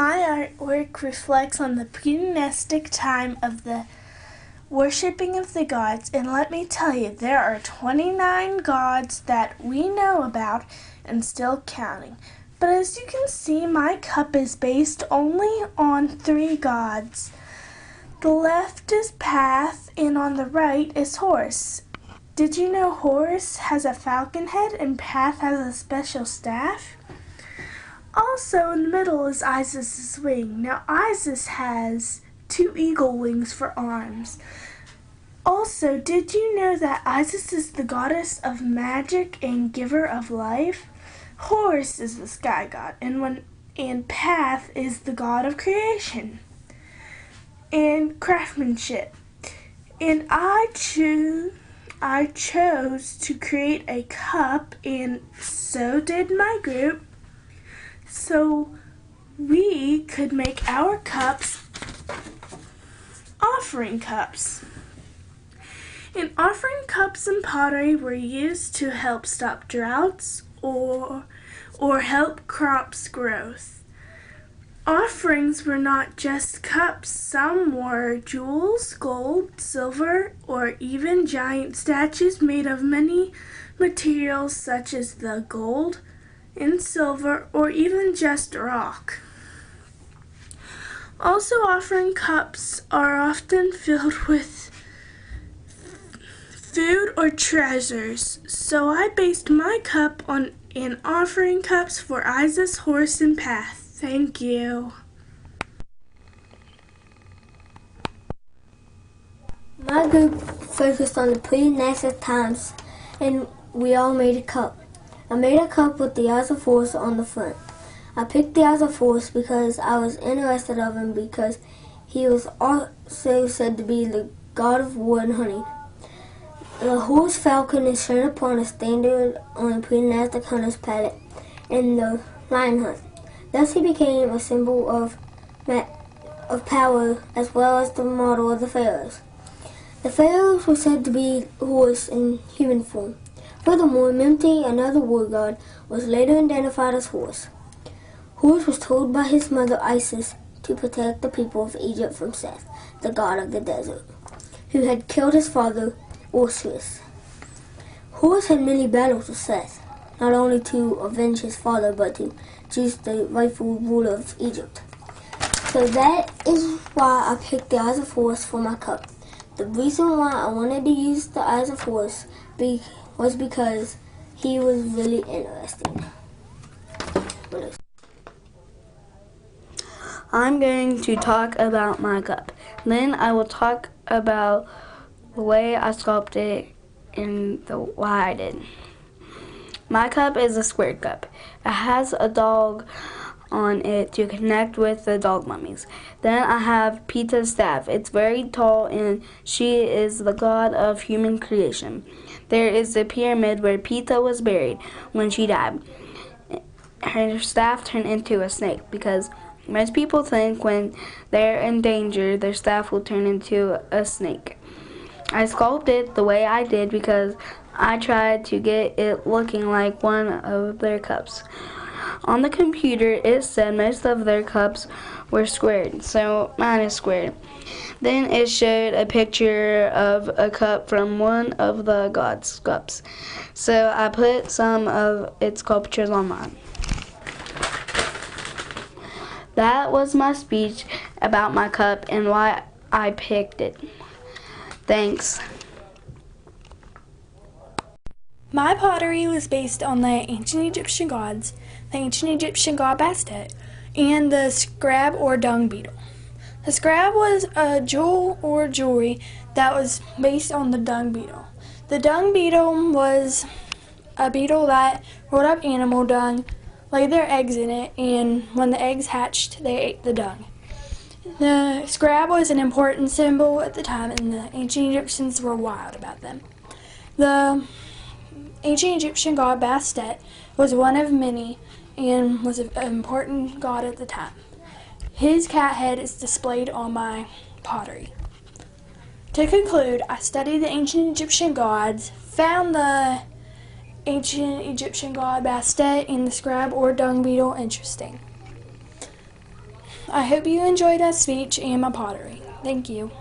My artwork reflects on the pre-Gnostic time of the worshipping of the gods, and let me tell you, there are 29 gods that we know about and still counting. But as you can see, my cup is based only on 3 gods. The left is Path, and on the right is Horus. Did you know Horus has a falcon head and Path has a special staff? Also in the middle is Isis's wing. Now Isis has 2 eagle wings for arms. Also, did you know that Isis is the goddess of magic and giver of life? Horus is the sky god, and Path is the god of creation and craftsmanship. And I chose to create a cup, and so did my group, so we could make our cups offering cups. And offering cups and pottery were used to help stop droughts or help crops growth. Offerings were not just cups. Some were jewels, gold, silver, or even giant statues made of many materials such as the gold and silver, or even just rock. Also, offering cups are often filled with food or treasures, so I based my cup on offering cups for Isis, Horus, and Path. Thank you. My group focused on the pre-Gnostic times, and we all made a cup. I made a cup with the eyes of Horus on the front. I picked the eyes of Horus because I was interested of him, because he was also said to be the god of war and hunting. The horse falcon is shown upon a standard on a pre-Gnostic hunter's palette in the lion hunt. Thus he became a symbol of power, as well as the model of the pharaohs. The pharaohs were said to be horse in human form. Furthermore, Memti, another war god, was later identified as Horus. Horus was told by his mother Isis to protect the people of Egypt from Seth, the god of the desert, who had killed his father Osiris. Horus had many battles with Seth, not only to avenge his father, but to choose the rightful ruler of Egypt. So that is why I picked the eyes of Horus for my cup. The reason why I wanted to use the eyes of Horus was because he was really interesting. I'm going to talk about my cup. Then I will talk about the way I sculpted it and why I did. My cup is a square cup. It has a dog on it to connect with the dog mummies. Then I have Pita's staff. It's very tall, and she is the god of human creation. There is the pyramid where Pita was buried when she died. Her staff turned into a snake, because most people think when they're in danger, their staff will turn into a snake. I sculpted it the way I did because I tried to get it looking like one of their cups. On the computer, it said most of their cups were squared, so mine is squared. Then it showed a picture of a cup from one of the gods' cups, so I put some of its sculptures on mine. That was my speech about my cup and why I picked it. Thanks. My pottery was based on the ancient Egyptian gods, the ancient Egyptian god Bastet, and the scrab or dung beetle. The scrab was a jewel or jewelry that was based on the dung beetle. The dung beetle was a beetle that rolled up animal dung, laid their eggs in it, and when the eggs hatched, they ate the dung. The scrab was an important symbol at the time, and the ancient Egyptians were wild about them. The ancient Egyptian god Bastet was one of many and was an important god at the time. His cat head is displayed on my pottery. To conclude, I studied the ancient Egyptian gods, found the ancient Egyptian god Bastet and the scrab or dung beetle interesting. I hope you enjoyed that speech and my pottery. Thank you.